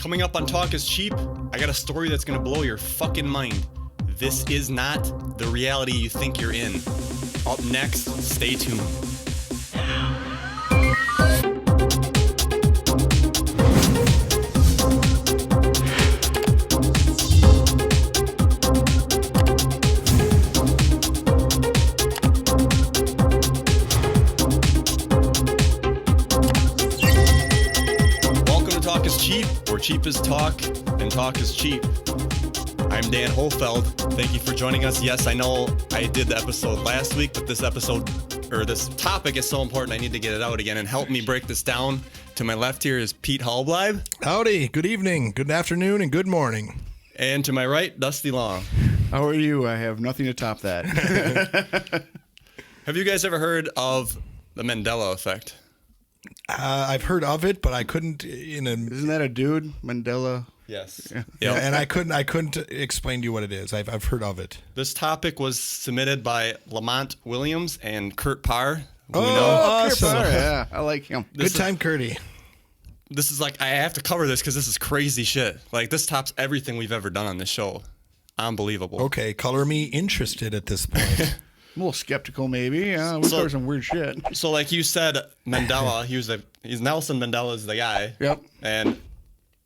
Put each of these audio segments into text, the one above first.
Coming up on Talk is Cheap, I got a story that's going to blow your fucking mind. This is not the reality you think you're in. Up next, stay tuned. Cheap is talk, and talk is cheap. I'm Dan Hohlfeld. Thank you for joining us. Yes, I know I did the episode last week, but this topic is so important, I need to get it out again. And help me break this down. To my left here is Pete Halbleib. Howdy. Good evening, good afternoon, and good morning. And to my right, Dusty Long. How are you? I have nothing to top that. Have you guys ever heard of the Mandela Effect? I've heard of it, but I couldn't. Isn't that a dude, Mandela? Yes. Yeah. Yep. And I couldn't explain to you what it is. I've heard of it. This topic was submitted by Lamont Williams and Kurt Parr. Awesome. Kurt Parr, yeah, I like him. Good time, Curdy. This is like, I have to cover this because this is crazy shit. Like, this tops everything we've ever done on this show. Unbelievable. Okay, color me interested at this point. I'm a little skeptical, maybe. Yeah, we cover some weird shit. So, like you said, Mandela, he's Nelson Mandela's the guy. Yep. And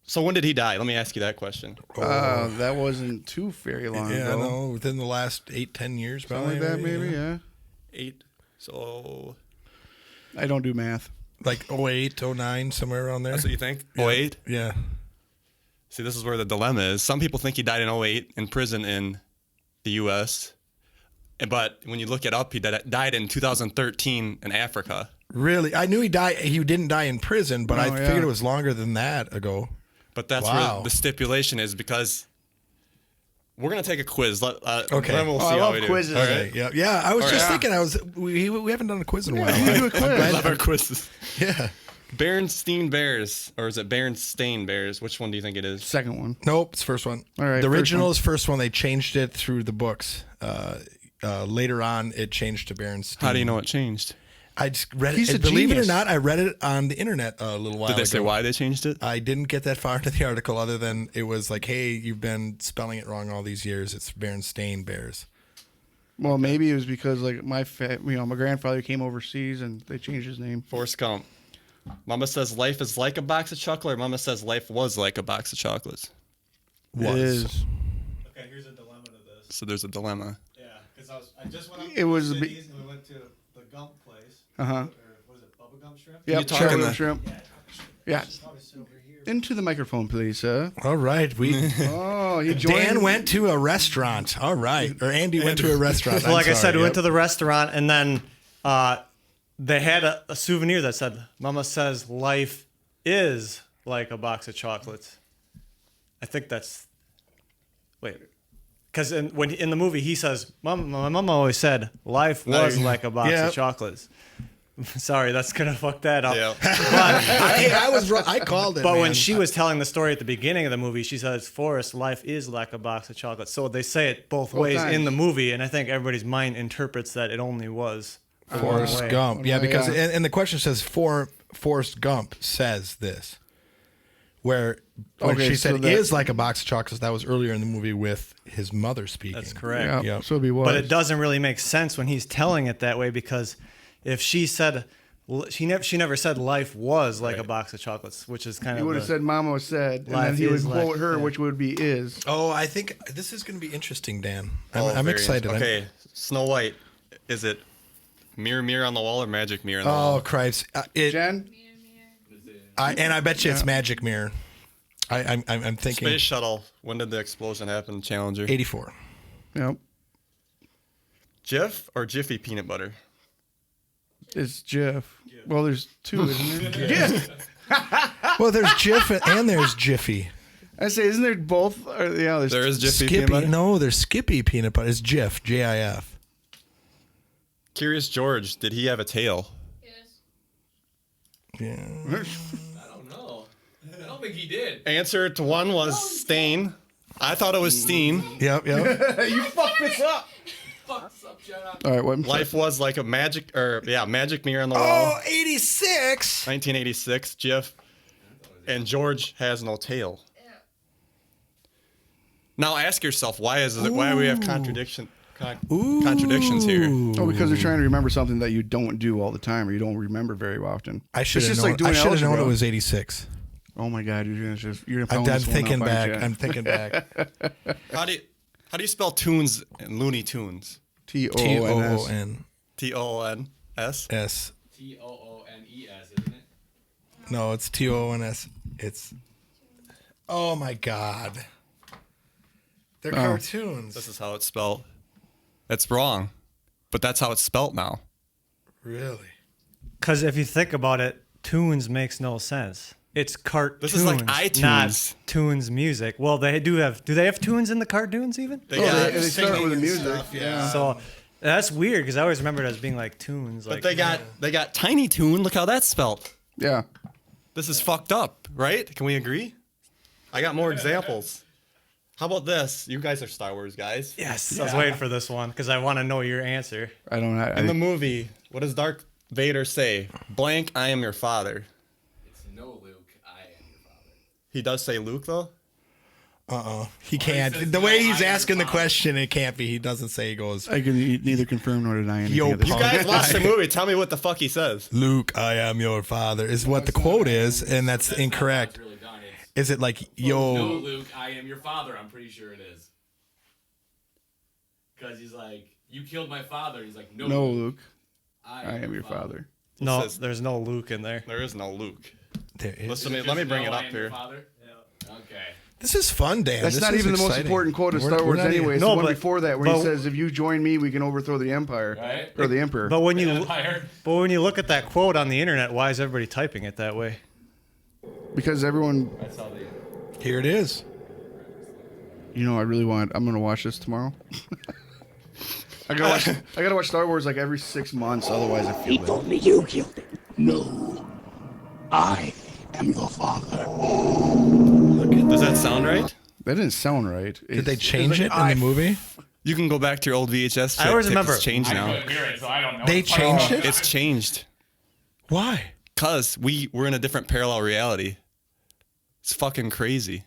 so, when did he die? Let me ask you that question. That wasn't too very long ago. Yeah, no, within the last 8-10 years, probably. Something like that, maybe. Yeah. 8. So, I don't do math. Like 08, 09, somewhere around there. That's what you think? Yeah. 08? Yeah. See, this is where the dilemma is. Some people think he died in 08 in prison in the U.S., but when you look it up, he died in 2013 in Africa. Really? I knew he died. He didn't die in prison, but I figured it was longer than that ago. But that's where the stipulation is, because we're gonna take a quiz. Okay. Then we'll see I how love we do. quizzes. Okay. Yeah. I was just thinking. We haven't done a quiz in a while. I love our quizzes. Yeah. Berenstain Bears, or is it Berenstain Bears? Which one do you think it is? Second one. Nope, it's first one. All right. The original is first one. They changed it through the books. Later on, it changed to Berenstain. How do you know it changed? I just read He's it. a Believe it or genius. not, I read it on the internet a little while ago. Did they say why they changed it? I didn't get that far into the article other than it was like, hey, you've been spelling it wrong all these years. It's Berenstain Bears. Well, maybe it was because like my grandfather came overseas and they changed his name. Forrest Gump. Mama says life is like a box of chocolate. Or Mama says life was like a box of chocolates. It is. Okay, here's a dilemma to this. So there's a dilemma. Yeah, because I just went up It to was the a bit- cities and we went to the Gump place. Uh-huh. Or what is it, Bubba Gump Shrimp? Yep. talking chocolate the- shrimp. Yeah. Probably sit over here. Into the microphone, please, sir. All right. Oh, you joined. Dan went to a restaurant. All right. Or Andy went to a restaurant. So like I said, we went to the. the restaurant, and then they had a souvenir that said, Mama says life is like a box of chocolates. I think that's... Wait. Because in the movie, he says, my mama always said life was like a box of chocolates. Sorry, that's going to fuck that up. Yeah. I was wrong. I called it. But man. when she was telling the story at the beginning of the movie, she says, Forrest, life is like a box of chocolates. So they say it both ways times. in the movie, and I think everybody's mind interprets that it only was Forrest way. Gump. Yeah, because Yeah. and the question says Forrest Gump says this. Where when Okay, she so said that- is like a box of chocolates, that was earlier in the movie with his mother speaking. That's correct. Yeah. Yep. So it'd be was. But it doesn't really make sense when he's telling it that way, because if she said she never said life was like a box of chocolates, which is kind He of would have said "Mama said," and then Life he would is quote like- her, yeah. which would be "is." Oh, I think this is going to be interesting, Dan. I'm very excited. Okay, Snow White. Is it mirror, mirror on the wall or magic mirror on the Oh, wall? Christ. Jen, And I bet you it's Magic Mirror. I'm thinking Space Shuttle. When did the explosion happen? Challenger. 84. yep, Jif or Jiffy peanut butter? it's Jeff. Well, there's two, isn't there? Yeah. Well, there's Jif and there's Jiffy. I say, isn't there both? Yeah, there's There is Jiffy peanut Skippy. butter? No, there's Skippy peanut butter. It's Jif, J-I-F. Curious George, did he have a tail? Yeah. I don't know. I don't think he did. Answer to one was Stain. I thought it was Steen. Yep. You fucked this up. Fuck, up, shut up. All right, what? Life was like a magic mirror on the wall. Oh, 86. 1986, Jif. and George has no tail. Now ask yourself, why do we have contradictions here? Oh, because they're trying to remember something that you don't do all the time or you don't remember very often. I should It's have just known. like doing I should have known algebra. it was 86. Oh my God, you're gonna I'm done thinking back. I'm thinking back. How do you spell tunes and Looney Tunes? T-O-O-N-S. Toons. T-O-O-N-S? S. T-O-O-N-E-S, isn't it? No, it's Toons. It's. Oh my God. They're cartoons. This is how it's spelled. It's wrong, but that's how it's spelled now. Really? Because if you think about it, tunes makes no sense. It's cartoons. This is like iTunes. Not tunes music. Well, they do have. Do they have tunes in the cartoons even? They got they start singing with the and music. stuff, yeah. So that's weird because I always remembered it as being like tunes. But Like, they got Tiny Toon. Look how that's spelled. Yeah. This is fucked up, right? Can we agree? I got more examples. How about this? You guys are Star Wars guys. yes, I was waiting for this one because I want to know your answer. I don't know. In the movie, what does Darth Vader say? Blank, I am your father. It's no, Luke. I am your father. He does say Luke, though? He can't. says, The way "No, he's I am asking the your father." question, it can't be. He doesn't say. He goes, I can neither confirm nor deny anything. Yo, at this you You point. guys watch the movie. Tell me what the fuck he says. Luke, I am your father, is what the quote is, and that's Not how incorrect. it's really done. It's, Is it like, no, yo, Luke. I am your father. I'm pretty sure it is. Because he's like, you killed my father. He's like, no, No, Luke. Luke. I am your father. No, says- there's no Luke in there. There is no Luke. there is. Listen to me. Just Let me bring no, it I up am your here. father? Okay. This is fun, Dan. That's This not is even the most exciting. important quote of We're- Star we're Wars not even- anyway. It's No, the one but- before that where he but- says, if you join me, we can overthrow the Empire. Right? Or the Emperor. But when you Empire. look at that quote on the internet, why is everybody typing it that way? Because everyone, That's how they. Here it is. I'm going to watch this tomorrow. I gotta watch Star Wars like every 6 months, otherwise I feel bad. Only you killed him. No. I am your father. Does that sound right? That didn't sound right. Did they change it in the movie? You can go back to your old VHS. I always tape. remember- It's changed I now. couldn't hear it, so I don't know. They changed it? It's changed. Why? Because we're in a different parallel reality. It's fucking crazy.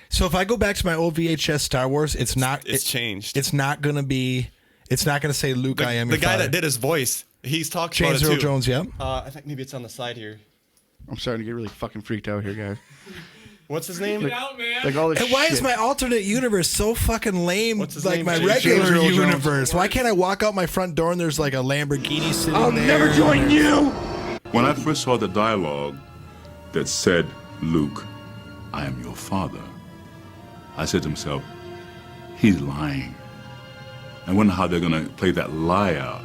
So if I go back to my old VHS Star Wars, it's not. It's changed. It's not gonna be. It's not gonna say Luke. I am the your guy father. that did his voice. He's talked James about it Earl too. Jones. Yep. I think maybe it's on the side here. I'm starting to get really fucking freaked out here, guys. What's his name? Get out, man. Like all this And why shit. is my alternate universe so fucking lame? What's his like name? my James regular Earl Jones. universe. Why can't I walk out my front door and there's like a Lamborghini sitting I'll there? never join you. When I first saw the dialogue that said, Luke, I am your father, I said to myself, he's lying. I wonder how they're going to play that lie out.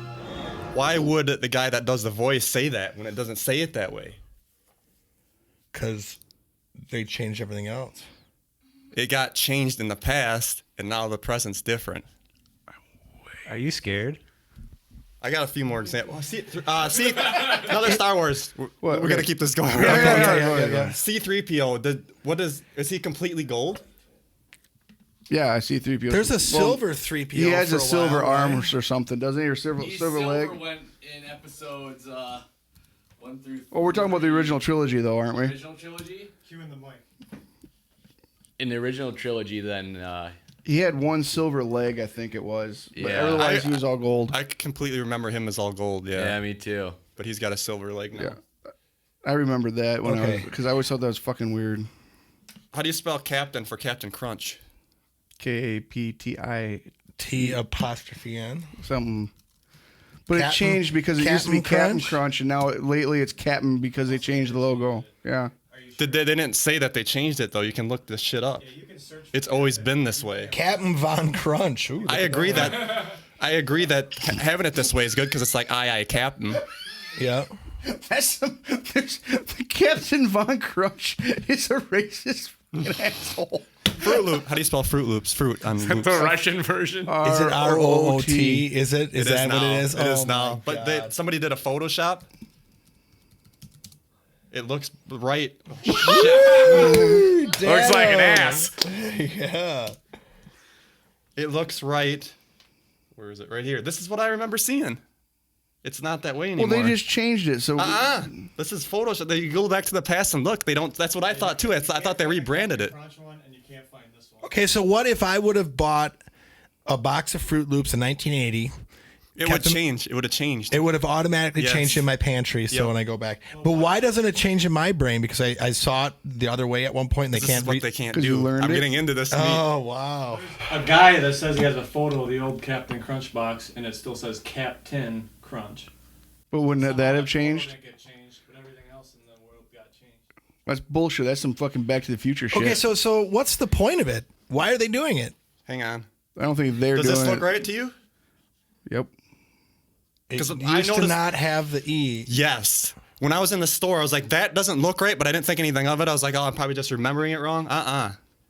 Why would the guy that does the voice say that when it doesn't say it that way? Because they changed everything else. It got changed in the past, and now the present's different. Are you scared? I got a few more examples. See, another Star Wars. We're Okay. gonna keep this going. Yeah. C-3PO. Is he completely gold? Yeah, I see 3PO. There's a Well, silver 3PO. He has for a silver while, arm right? or something, doesn't he? Or silver leg. went in episodes 1 through. Well, we're talking about the original trilogy, though, aren't we? Original trilogy. Cue in the mic. In the original trilogy, then He had one silver leg, I think it was. But Yeah. otherwise, he was all gold. I completely remember him as all gold. yeah, Yeah, me too. but he's got a silver leg now. Yeah. I remember that when Okay. because I always thought that was fucking weird. How do you spell Captain for Captain Crunch? Kapti T''N. something. But it Captain- changed because it used to be Captain Captain Crunch? Crunch, and now lately it's Captain because they changed the logo. Yeah. They didn't say that they changed it though. You can look this shit up. It's always been this way. Captain Von Crunch. Ooh, I agree that having it this way is good because it's like aye Captain. Yeah. That's the Captain Von Crunch is a racist fucking asshole. Fruit Loop. How do you spell Fruit Loops? Fruit on loops. The Russian version. Is it ROOT? Is it? Is that now. what it is? It is Oh now. my But God. somebody did a Photoshop. It looks right. Looks like an ass. Yeah. It looks right. Where is it? Right here. This is what I remember seeing. It's not that way Well, anymore. they just changed it. So This is Photoshop. You go back to the past and look. They don't. That's what I thought too. I thought they rebranded it. Crunch one, and you can't find this one. Okay, so what if I would have bought a box of Fruit Loops in 1980? It would change. It would have changed. It would have automatically Yes. changed in my pantry. So Yep. when I go back, but why doesn't it change in my brain? Because I saw it the other way at one point, and they This can't is what read. they can't 'Cause do. you learned I'm it? getting into this. Oh wow! A guy that says he has a photo of the old Captain Crunch box, and it still says Captain Crunch. but wouldn't that have That photo changed? didn't get changed, but everything else in the world got changed. That's bullshit. That's some fucking Back to the Future shit. Okay, so what's the point of it? Why are they doing it? Hang on. I don't think they're Does doing this look it. right to you? Yep. It 'Cause used I to noticed- not have the E. Yes. When I was in the store, I was like, that doesn't look right, but I didn't think anything of it. I was like, oh, I'm probably just remembering it wrong.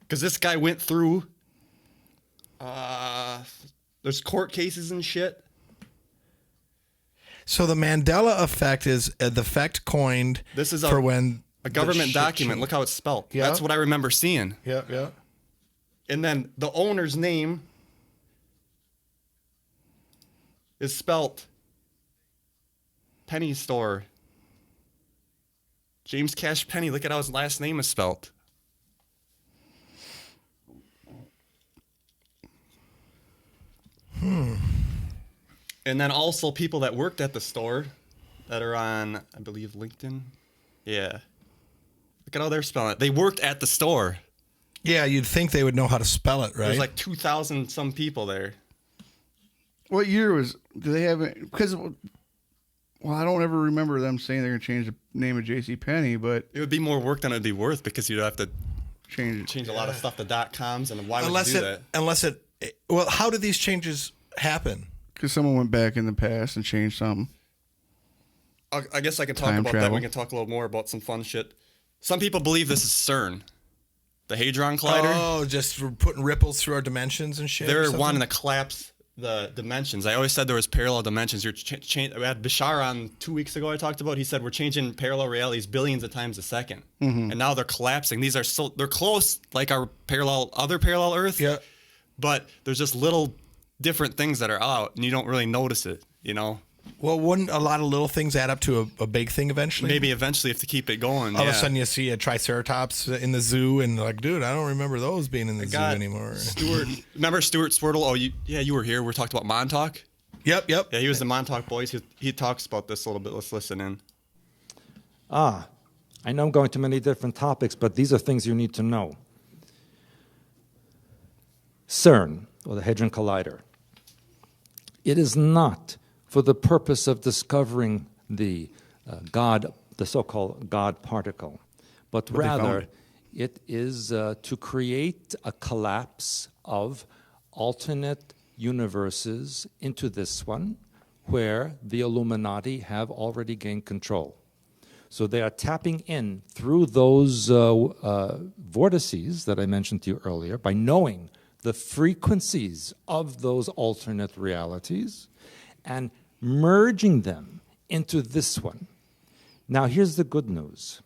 Because this guy went through. There's court cases and shit. So the Mandela Effect is the effect coined This is for when a government the shit document. changed. Look how it's spelled. Yeah. That's what I remember seeing. Yeah. And then the owner's name is spelt Penny Store. James Cash Penny. Look at how his last name is spelt. And then also people that worked at the store that are on, I believe, LinkedIn. Yeah. Look at how they're spelling it. They worked at the store. Yeah, you'd think they would know how to spell it, right? There's like 2,000 some people there. What year was? Do they have it? Because, well, I don't ever remember them saying they're gonna change the name of J.C. Penney, but It would be more work than it'd be worth because you'd have to change a lot of stuff to .coms, and why would unless you do it, that? unless it. Well, how did these changes happen? because someone went back in the past and changed something. I guess I can talk Time about that. travel. We can talk a little more about some fun shit. Some people believe this is CERN, the Hadron Collider. Oh, just for putting ripples through our dimensions and shit. or They're something? wanting to collapse the dimensions. I always said there was parallel dimensions. We had Bashar on 2 weeks ago. I talked about. He said we're changing parallel realities billions of times a second, and now they're collapsing. These are they're close, like our other parallel Earth. Yeah. But there's just little different things that are out, and you don't really notice it. You know, Well, wouldn't a lot of little things add up to a big thing eventually? maybe eventually if to keep it going. All yeah. of a sudden you see a triceratops in the zoo, and like, dude, I don't remember those being in the zoo anymore. Remember Stuart Swirtle? Oh, you were here. We talked about Montauk. Yep. Yeah, he was the Montauk Boys. He talks about this a little bit. Let's listen in. I know I'm going to many different topics, but these are things you need to know. CERN, or the Hadron Collider, it is not for the purpose of discovering the so-called God particle, but they found rather it. it is to create a collapse of alternate universes into this one, where the Illuminati have already gained control. So they are tapping in through those vortices that I mentioned to you earlier by knowing the frequencies of those alternate realities and merging them into this one. Now, here's the good news.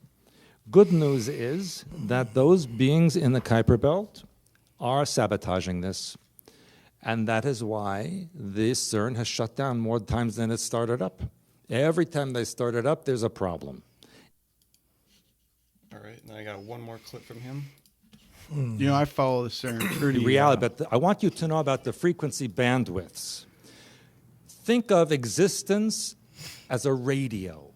Good news is that those beings in the Kuiper Belt are sabotaging this. And that is why the CERN has shut down more times than it started up. Every time they start it up, there's a problem. All right, now I got one more clip from him. You know, I follow the CERN pretty. Reality, but I want you to know about the frequency bandwidths. Think of existence as a radio.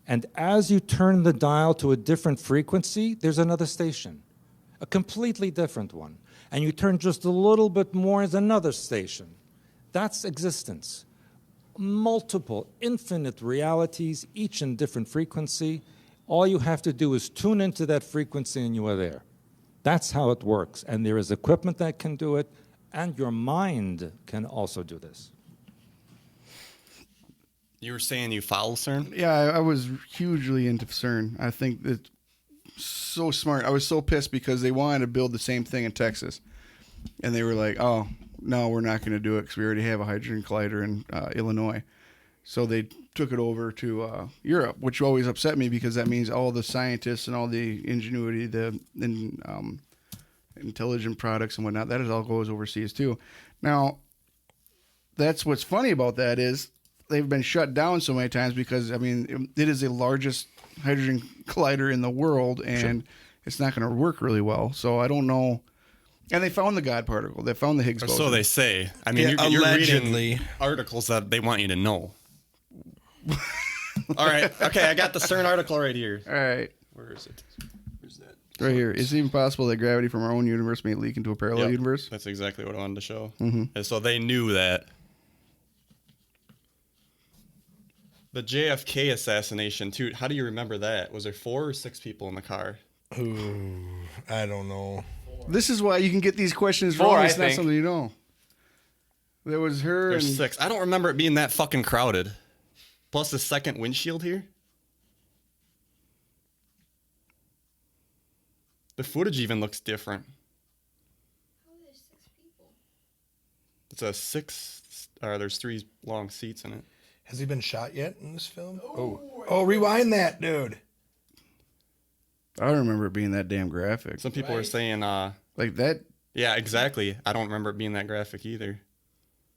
And as you turn the dial to a different frequency, there's another station, a completely different one. And you turn just a little bit more, there's another station. That's existence. Multiple, infinite realities, each in different frequency. All you have to do is tune into that frequency and you are there. That's how it works. And there is equipment that can do it, and your mind can also do this. You were saying you follow CERN? Yeah, I was hugely into CERN. I think it's so smart. I was so pissed because they wanted to build the same thing in Texas. And they were like, oh, no, we're not going to do it because we already have a hydrogen collider in Illinois. So they took it over to Europe, which always upset me because that means all the scientists and all the ingenuity, the intelligent products and whatnot, that all goes overseas too. Now, that's what's funny about that is they've been shut down so many times because, I mean, it is the largest hydrogen collider in the world, and it's not going to work really well. So I don't know. And they found the God particle. They found the Higgs Or boson. so they say. I mean, Yeah, you're allegedly. reading articles that they want you to know. All right. Okay, I got the CERN article right here. All right. Where is it? Where's that? Right here. Is it even possible that gravity from our own universe may leak into a parallel Yep, universe? That's exactly what I wanted to show. Mm-hmm. And so they knew that. The JFK assassination, too. How do you remember that? Was there 4 or 6 people in the car? Ooh, I don't know. This is why you can get these questions 4, wrong. I It's not think. something you know. There was her There's and 6. I don't remember it being that fucking crowded. Plus the second windshield here. The footage even looks different. It's a 6, or there's 3 long seats in it. Has he been shot yet in this film? Oh, rewind that, dude. I don't remember it being that damn graphic. Some people are saying, Like that. yeah, exactly. I don't remember it being that graphic either.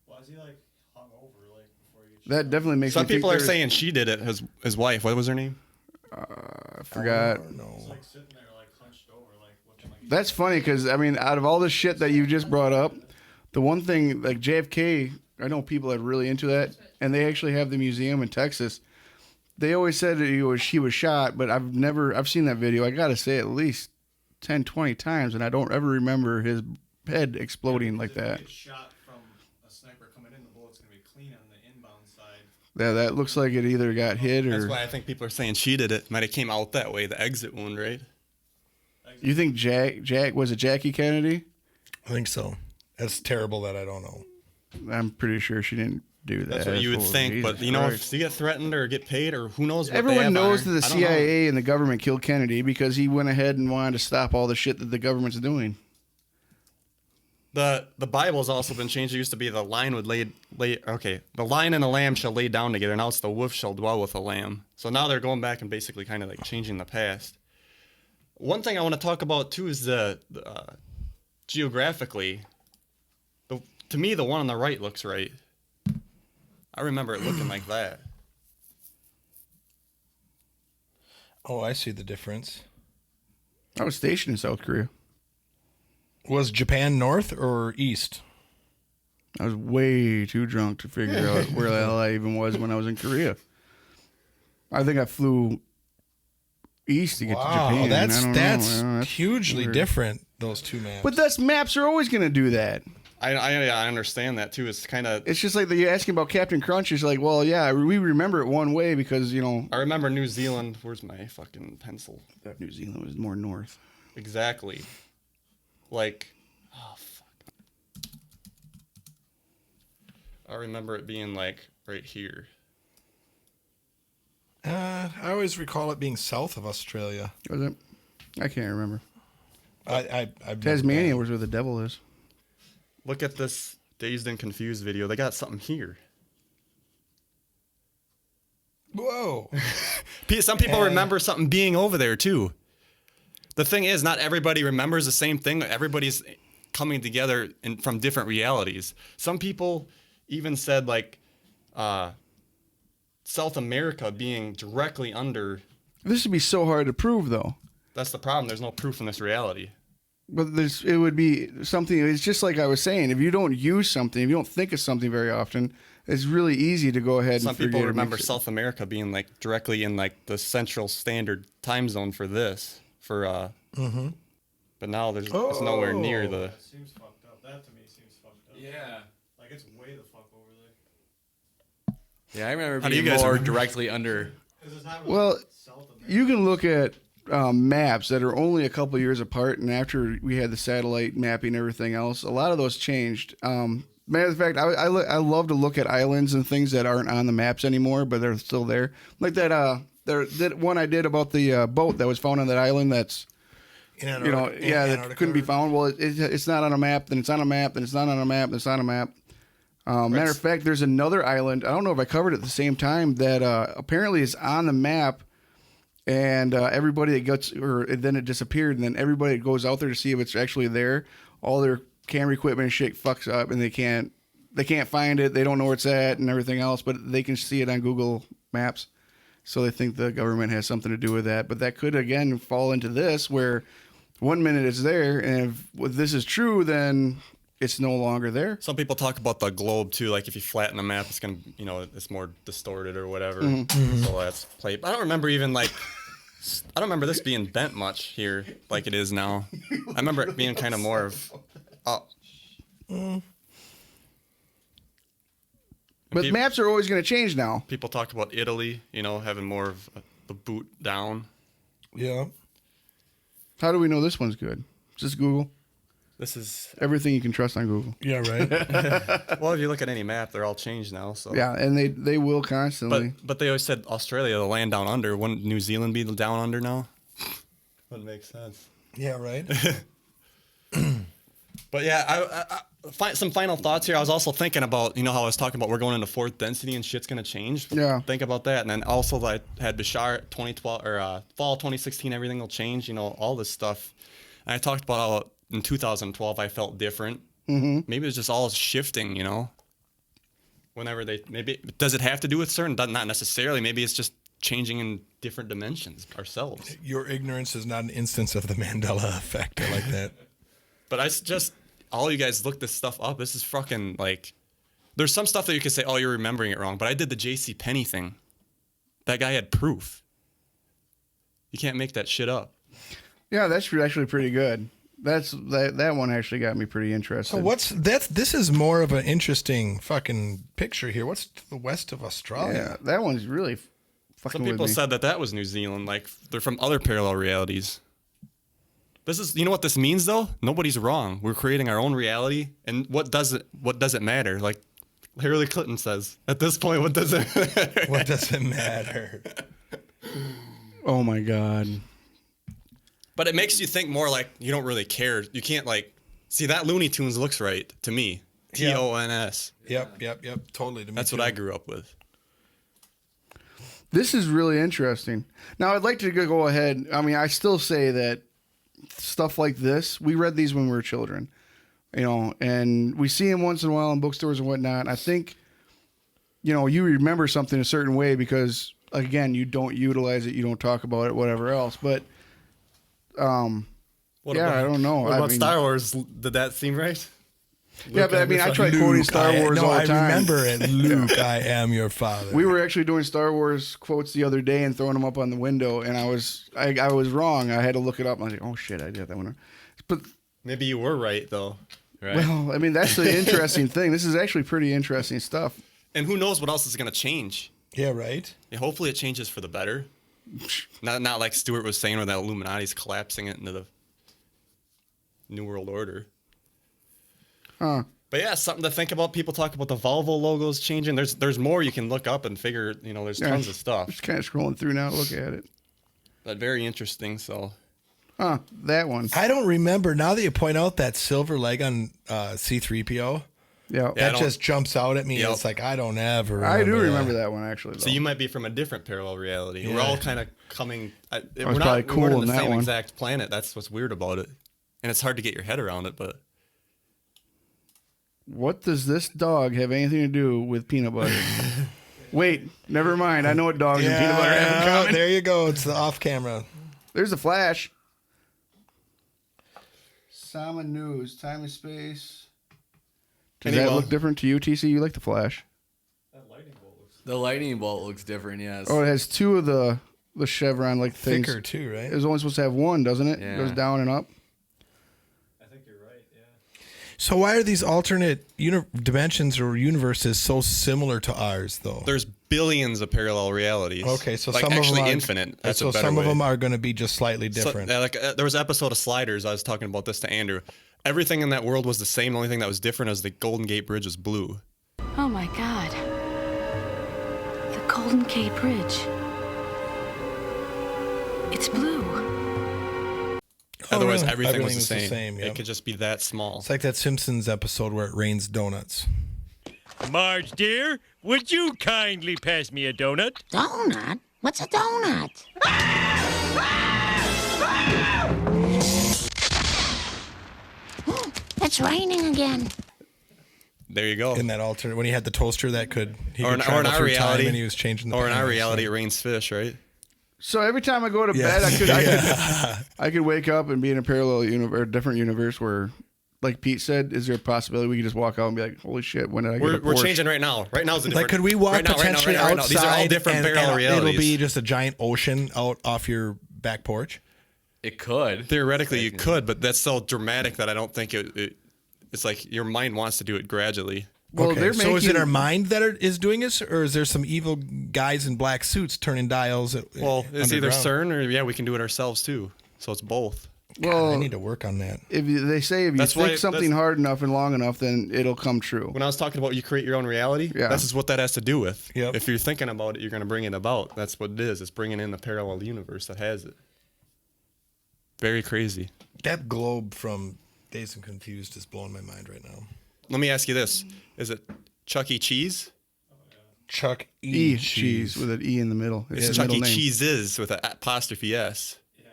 Why is he like hung over like before you? That definitely makes Some me people are think there's- saying she did it. His wife. What was her name? I forgot. He's like sitting there like hunched over, like looking like. That's funny because I mean, out of all the shit that you just brought up, the one thing like JFK, I know people that are really into that, and they actually have the museum in Texas. They always said that she was shot, but I've seen that video. I gotta say at least 10, 20 times, and I don't ever remember his head exploding like that. If you get shot from a sniper coming in, the bullet's gonna be clean on the inbound side. Yeah, that looks like it either got hit That's or. why I think people are saying she did it. Might have came out that way, the exit wound, right? You think Jack was it Jackie Kennedy? I think so. That's terrible that I don't know. I'm pretty sure she didn't do that. That's what you would Oh, think. Jesus But you know, Christ. if you get threatened or get paid or who knows what they Everyone have knows on that her. the I don't know. CIA and the government killed Kennedy because he went ahead and wanted to stop all the shit that the government's doing. The Bible's also been changed. It used to be the lion would lay okay. The lion and the lamb shall lay down together. Now it's the wolf shall dwell with the lamb. So now they're going back and basically kind of like changing the past. One thing I want to talk about too is the geographically. To me, the one on the right looks right. I remember it looking like that. Oh, I see the difference. I was stationed in South Korea. Was Japan north or east? I was way too drunk to figure out where the hell I even was when I was in Korea. I think I flew east to get to Japan. that's I don't that's know. That's hugely weird. different. Those two maps. But that's maps are always going to do that. I understand that too. It's kind of. It's just like you're asking about Captain Crunch. It's like, well, yeah, we remember it one way because, you know. I remember New Zealand. Where's my fucking pencil? New Zealand was more north. Exactly. Like, oh fuck. I remember it being like right here. I always recall it being south of Australia. Was it? I can't remember. I've never Tasmania been. was where the devil is. Look at this Dazed and Confused video. They got something here. Whoa. Some people remember something being over there too. The thing is, not everybody remembers the same thing. Everybody's coming together from different realities. Some people even said like South America being directly under. This would be so hard to prove, though. That's the problem. There's no proof in this reality. But it would be something. It's just like I was saying. If you don't use something, if you don't think of something very often, it's really easy to go ahead Some and forget. people it remember makes it- South America being like directly in like the central standard time zone for this. But now it's nowhere near the. That seems fucked up. That to me seems fucked up. Yeah. Like it's way the fuck over there. Yeah, I remember How do you being guys more remember? directly under. Because it's not really Well, south of you can look at maps that are only a couple years apart, and after we had the satellite mapping and everything else, a lot of those changed. Matter of fact, I love to look at islands and things that aren't on the maps anymore, but they're still there. Like that one I did about the boat that was found on that island. That's In you know, Antarctica- yeah, that Antarctica couldn't be or- found. Well, it's not on a map, then it's on a map, then it's not on a map, then it's on a map. Matter of fact, there's another island. I don't know if I covered it at the same time that apparently is on the map, and everybody that gets, or then it disappeared, and then everybody that goes out there to see if it's actually there, all their camera equipment and shit fucks up, and they can't they can't find it. They don't know where it's at and everything else, but they can see it on Google Maps. So they think the government has something to do with that. But that could, again, fall into this where 1 minute it's there, and if this is true, then it's no longer there. Some people talk about the globe too. Like if you flatten the map, it's gonna, it's more distorted or whatever. So that's played. I don't remember I don't remember this being bent much here like it is now. I remember it being kind of more of up. But maps are always going to change now. People talk about Italy, having more of the boot down. Yeah. How do we know this one's good? Just Google. This is everything you can trust on Google. Yeah, right. Well, if you look at any map, they're all changed now. So yeah, and they will constantly. But they always said Australia, the land down under. Wouldn't New Zealand be the down under now? Wouldn't make sense. Yeah, right. But yeah, I some final thoughts here. I was also thinking about, how I was talking about we're going into fourth density and shit's gonna change. Yeah. Think about that, and then also I had Bashar 2012 or fall 2016, everything will change. All this stuff. And I talked about how in 2012 I felt different. Mm-hmm. Maybe it's just all shifting. Whenever does it have to do with certain? Not necessarily. Maybe it's just changing in different dimensions ourselves. Your ignorance is not an instance of the Mandela Effect. I like that. But all you guys look this stuff up. This is fucking there's some stuff that you could say, oh, you're remembering it wrong. But I did the J.C. Penney thing. That guy had proof. You can't make that shit up. Yeah, that's actually pretty good. That one actually got me pretty interested. So this is more of an interesting fucking picture here. What's to the west of Australia? Yeah, that one's really fucking Some people with me. said that was New Zealand. They're from other parallel realities. This is, what this means though? Nobody's wrong. We're creating our own reality, and what does it matter? Like Hillary Clinton says, at this point, what does it matter? What does it matter? Oh my God. But it makes you think more like you don't really care. You can't see that Looney Tunes looks right to me. TONS. Yep. Totally. That's what I grew up with. This is really interesting. Now, I'd like to go ahead. I mean, I still say that stuff like this, we read these when we were children, and we see them once in a while in bookstores and whatnot. I think, you remember something a certain way because, again, you don't utilize it, you don't talk about it, whatever else. But, I don't know. What about Star Wars? Did that seem right? Yeah, but I mean, I tried quoting Star Wars all the time. I remember it. Luke, I am your father. We were actually doing Star Wars quotes the other day and throwing them up on the window, and I was wrong. I had to look it up. I was like, oh shit, I did that one. But maybe you were right though. Right. Well, I mean, that's the interesting thing. This is actually pretty interesting stuff. And who knows what else is going to change? Yeah, right. Yeah, hopefully it changes for the better. Not like Stuart was saying, where that Illuminati's collapsing it into the New World Order. Huh. But yeah, something to think about. People talk about the Volvo logos changing. There's more you can look up and figure. There's tons of stuff. Just kind of scrolling through now to look at it. But very interesting. So. Huh. That one. I don't remember. Now that you point out that silver leg on C-3PO. Yeah. That just jumps out at me. Yep. It's like I don't ever remember I do remember that one actually. Though. So you might be from a different parallel reality. Yeah. We're all kind of coming. We're not cool in in the that same one. exact planet. That's what's weird about it, and it's hard to get your head around it. But what does this dog have anything to do with peanut butter? Wait, never mind. I know what dogs and peanut butter have in common. There you go. It's the off camera. There's the Flash. Salmon News, time and space. Does that look different to you, TC? You like the Flash? The lightning bolt looks different, yes. Oh, it has two of the chevron like things. Thicker too, right? It was only supposed to have one, doesn't it? Yeah. It goes down and up. I think you're right, yeah. So why are these alternate dimensions or universes so similar to ours, though? there's billions of parallel realities. Okay, so like some actually of them are infinite. That's so a better some way. of them are going to be just slightly different. So, there was an episode of Sliders. I was talking about this to Andrew. Everything in that world was the same. The only thing that was different is the Golden Gate Bridge was blue. Oh my God. The Golden Gate Bridge. It's blue. Otherwise, really? everything was the was same. yep. It could just be that small. It's like that Simpsons episode where it rains donuts. Marge, dear, would you kindly pass me a donut? Donut? What's a donut? It's raining again. There you go. In that alternate, when he had the toaster that could, he or could in travel our through reality, time and he was changing the or in our panels, reality, so. it rains fish, right? So every time I go to bed, I could wake up and be in a parallel universe, or a different universe where, like Pete said, is there a possibility we could just walk out and be like, holy shit, when did I get a We're Porsche? changing right now. Right now is a different. Like, could we walk potentially right now. outside? These are all different parallel realities. It'll be just a giant ocean out off your back porch. It could. Theoretically, you could, but that's so dramatic that I don't think it's like your mind wants to do it gradually. Well, okay. they're So is it making- our mind that is doing this, or is there some evil guys in black suits turning dials? Well, it's either underground? CERN or we can do it ourselves too. So it's both. Well, I need to work on that. They say if you That's why- think something hard enough and long enough, then it'll come true. When I was talking about you create your own reality, Yeah. this is what that has to do with. Yep. If you're thinking about it, you're going to bring it about. That's what it is. It's bringing in the parallel universe that has it. Very crazy. That globe from Dazed and Confused is blowing my mind right now. Let me ask you this: is it Chuck E. Cheese? Chuck E. Cheese with an E in the middle. It's his Chuck E. middle name. Cheeses with an apostrophe S. Yeah,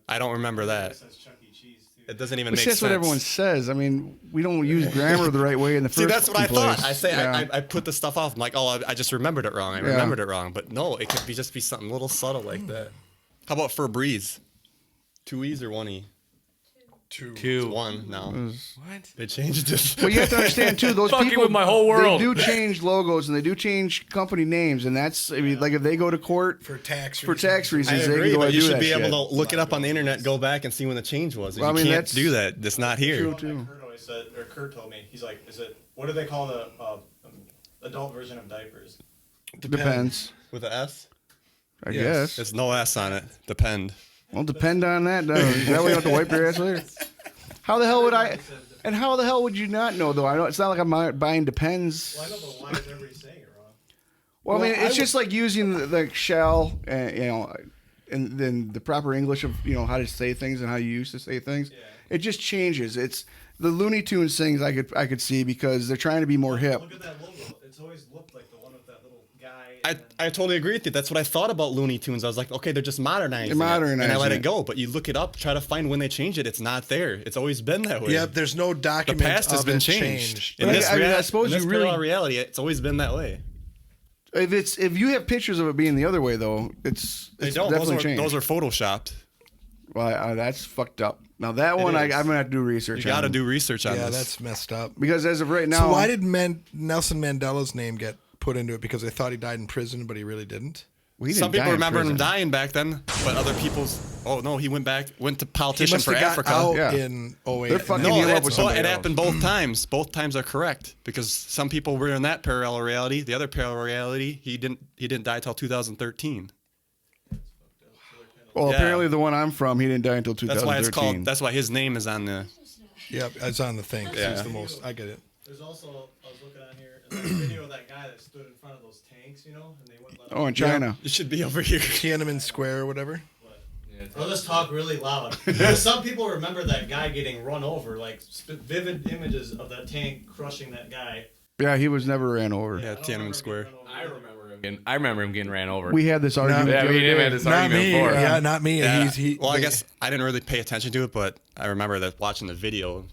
I don't remember that. It doesn't even But make that's sense. what everyone says. I mean, we don't use grammar the right way in the first See, that's what I place. thought. I say Yeah. I put the stuff off. I'm like, oh, I just remembered it wrong. I remembered it wrong. But no, it could just be something a little subtle like that. How about Febreze? 2 E's or 1 E? Two. It's 1 now. What? They changed it. Well, you have to understand too. Those Fucking people with my whole world. They do change logos and they do change company names, and that's I mean, like if they go to court For tax reasons, I they agree, can go but and you do should that be shit. able to look it up on the internet, go back and see when the change was. Well, I you mean, can't that's do that. It's not here. true too. Kurt always said, or Kurt told me, he's like, is it, what do they call the adult version of diapers? Depends. With an S? I guess. It's no S on it. Depend. Well, depend on that. That way you don't have to wipe your ass later. How the hell would I? And how the hell would you not know though? I know it's not like I'm buying Depends. Well, I know, but why is everybody saying it wrong? Well, I mean, it's just like using the shall, and then the proper English of how to say things and how you used to say things. Yeah. It just changes. It's the Looney Tunes things I could see because they're trying to be more hip. Look at that logo. It's always looked like the one with that little guy. I totally agree with you. That's what I thought about Looney Tunes. I was like, okay, they're just modernizing They're modernizing it. And I let it. it go. But you look it up, try to find when they changed it. It's not there. It's always been that way. Yep, there's no The document past has of been it changed. But I suppose in this you really- parallel reality, it's always been that way. If you have pictures of it being the other way though, it's They don't. definitely changed. Those are photoshopped. Well, that's fucked up. Now that one, I'm gonna have to do research. You got to on. do research on Yeah, this. that's messed up. Because as of right now, So why did Nelson Mandela's name get put into it? Because they thought he died in prison, but he really didn't. Some people remember him dying back then, but other people's. Oh no, he went to politician for Africa. Out Yeah. in 08. They're fucking No, you up with it somebody else. happened both times. Both times are correct because some people were in that parallel reality. The other parallel reality, he didn't die till 2013. Well, Yeah. apparently the one I'm from, he didn't die until 2013. That's why it's called. That's why his name is on the. Yep, it's on the thing. Yeah. He's the most. I get it. There's also, I was looking on here, and there's a video of that guy that stood in front of those tanks, and they wouldn't let him. Oh, in China. It should be over here. Tiananmen Square or whatever. I'll just talk really loud. Some people remember that guy getting run over, like vivid images of that tank crushing that guy. Yeah, he was never ran over. Yeah, Tiananmen Square. I remember him getting ran over. We had this argument. Yeah, the we other did day. have this Not argument me. before. Yeah, not me. Yeah. Well, I guess I didn't really pay attention to it, but I remember that watching the video.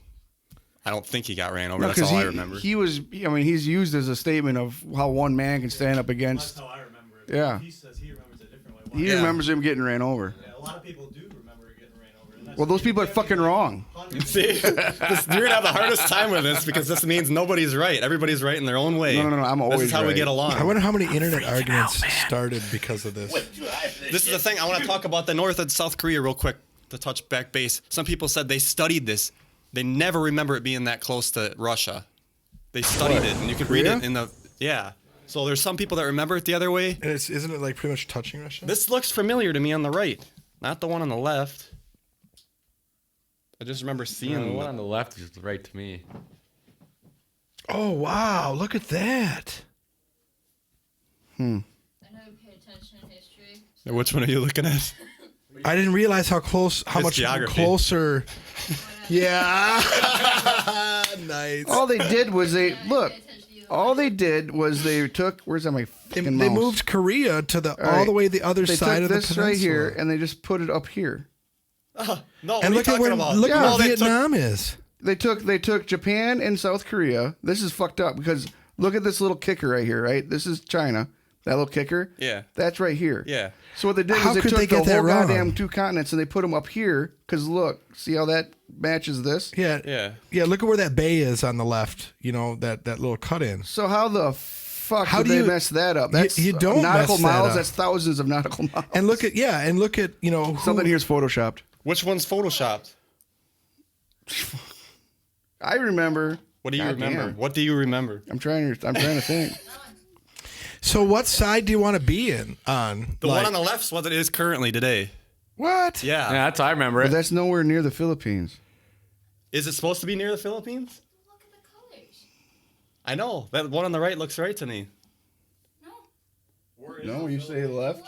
I don't think he got ran over. No, That's 'cause all I remember. He was. I mean, he's used as a statement of how one man can stand up That's against. how I remember it. Yeah. He says he remembers it a different way. He remembers him getting ran over. Yeah, a lot of people do remember getting ran over. And that's Well, those people are fucking wrong. See, you're gonna have the hardest time with this because this means nobody's right. Everybody's right in their own way. No, I'm This always is how we right. get along. I wonder how many internet arguments started because of this. This is the thing. I want to talk about the North and South Korea real quick to touch back base. Some people said they studied this. They never remember it being that close to Russia. They studied it, and you can read it in the So there's some people that remember it the other way. And isn't it like pretty much touching Russia? This looks familiar to me on the right, not the one on the left. I just remember seeing The one on the left is right to me. Oh wow! Look at that. I know you pay attention in history. Which one are you looking at? I didn't realize how close, how It's much geography. closer. Yeah. Nice. All they did was All they did was they took. Where's that? My They fucking mouse? moved Korea to the all right. the way the other They side took of the this peninsula. right here, and they just put it up here. No, And look at what are you talking about? look at No, where they took- Vietnam is. They took Japan and South Korea. This is fucked up because look at this little kicker right here, right? This is China. That little kicker. Yeah. That's right here. Yeah. So what they did How is they could took they get the that whole wrong? goddamn 2 continents and they put them up here. Because look, see how that matches this? Yeah. Look at where that bay is on the left. You know that little cut in. So how the fuck How did do they you- mess that up? That's you don't nautical mess that miles. up. That's thousands of nautical miles. And look at you know Something here's photoshopped. Which one's photoshopped? I remember. What do you God remember? damn. What do you remember? I'm trying to think. So what side do you want to be on? The one on the left's what it is currently today. What? Yeah. Yeah, that's I remember But it. that's nowhere near the Philippines. Is it supposed to be near the Philippines? Look at the colors. I know. That one on the right looks right to me. No, you say left.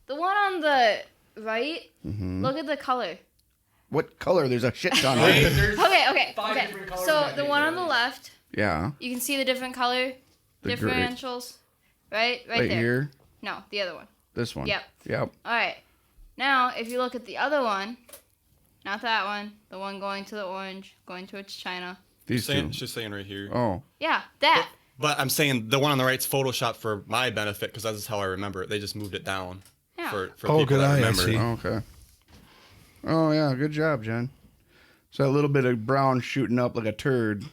The one on the right, look at the color. What color? There's a shit ton of it. Okay. So the one on the left, Yeah. you can see the different color The gray. differentials, right? Right there. here. No, the other one. This one. Yep. Yep. All right. Now, if you look at the other one, not that one, the one going to the orange, going towards China. These two. She's saying right here. Oh. Yeah, that. But I'm saying the one on the right's Photoshop for my benefit because that's how I remember it. They just moved it down. Yeah. For Oh, people good that eye, I remember. see. Okay. Oh yeah, good job, Jen. So a little bit of brown shooting up like a turd.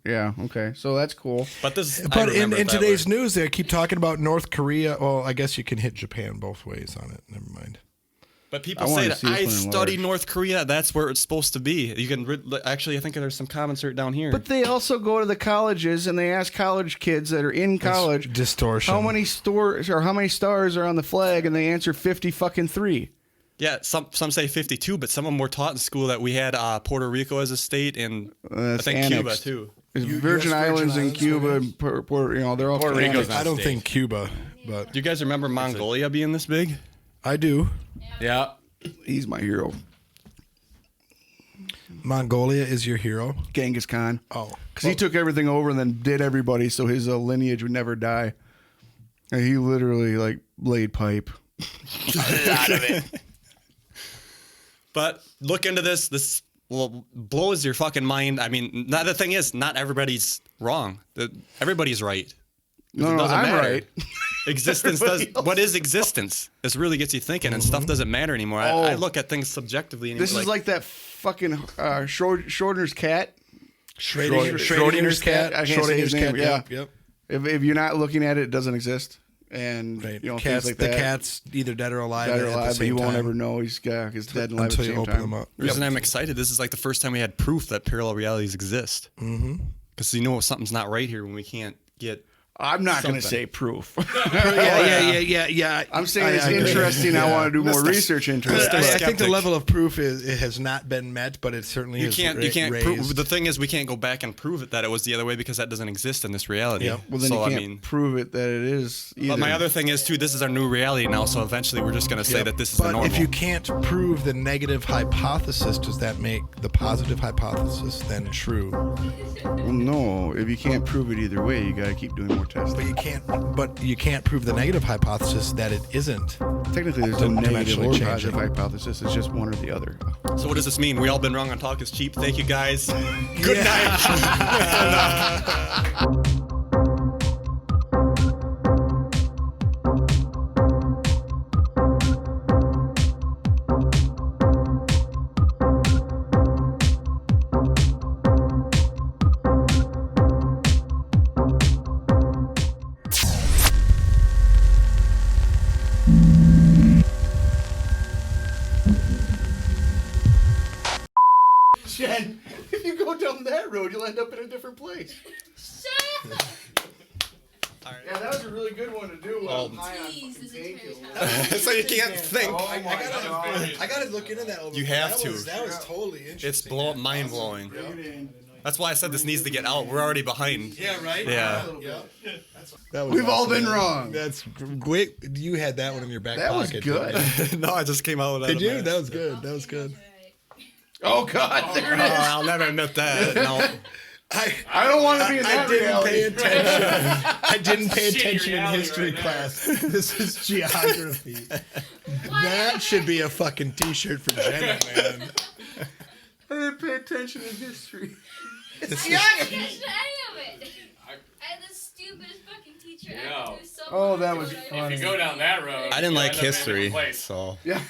Yeah. Okay. So that's cool. But this. I But in remember it that today's way. news, they keep talking about North Korea. Well, I guess you can hit Japan both ways on it. Never mind. But people I say wanna that see this I one studied enlarged. North Korea. That's where it's supposed to be. You can actually. I think there's some comments right down here. But they also go to the colleges and they ask college kids that are in college distortion. how many stores or how many stars are on the flag, and they answer 53. Yeah, some say 52, but some of them were taught in school that we had Puerto Rico as a state and I That's think Cuba annexed. too. It's Virgin Islands and Cuba, and Puerto, they're all Puerto Rico's annexed. not I don't state. think Cuba, but Do you guys remember Mongolia being this big? I do. Yeah. He's my hero. Mongolia is your hero. Genghis Khan. Oh, Because he took everything over and then did everybody so his lineage would never die. And he literally laid pipe. Out of it. But look into this. This blows your fucking mind. I mean, the thing is, not everybody's wrong. Everybody's right. No, It doesn't I'm matter. right. Existence does. What is existence? This really gets you thinking, and stuff doesn't matter anymore. I look at things subjectively. And This is like that fucking Schrodinger's cat. Schrodinger's cat. I can't say his name. Yeah. Yep. If you're not looking at it, it doesn't exist. And Right. things Cats, like the that. cat's either dead or alive. Dead or at the alive, but same you won't time. ever know he's dead and alive at until the you same open time. them up. The reason I'm excited. This is like the first time we had proof that parallel realities exist. Mm-hmm. Because you know something's not right here when we can't get. I'm not going to Something. say proof. Yeah. I'm saying it's agree. interesting. I want to do more research into it. I Mr. think the Skeptic. level of proof it has not been met, but it certainly You is can't raised. prove. The thing is, we can't go back and prove it that it was the other way because that doesn't exist in this reality. Yep. Well, then so you can't I mean, prove it that it is either. but my other thing is too. This is our new reality now. So eventually, we're just going to say Yep. that this is the But normal. if you can't prove the negative hypothesis, does that make the positive hypothesis then true? Well, no, if you can't prove it either way, you got to keep doing more tests. But you can't prove the negative hypothesis that it isn't. Technically, there's no negative or dimensionally positive changing. hypothesis. It's just one or the other. So what does this mean? We all been wrong on Talk is Cheap. Thank you guys. Good night. Jen, if you go down that road, you'll end up in a different place. Yeah, that was a really good one to do. So you can't think. I gotta look into that. You have to. That was totally interesting. it's mind blowing. That's why I said this needs to get out. We're already behind. Yeah, right. Yeah. That was We've all awesome. been wrong. That's great. You had that one in your back That was pocket. good. No, I just came out with that. Did you? That was good. That was good. Oh God, there it is. I'll never admit that. No. I don't want to be in that reality. I didn't pay attention in history class. This is geography. That should be a fucking T-shirt for Jenna, man. attention in history. I didn't pay attention to any of it. I had the stupidest fucking teacher ever. It was so Oh, that was funny. funny. If you go down that road, I didn't you'll like end up in a history, different place. so Yeah.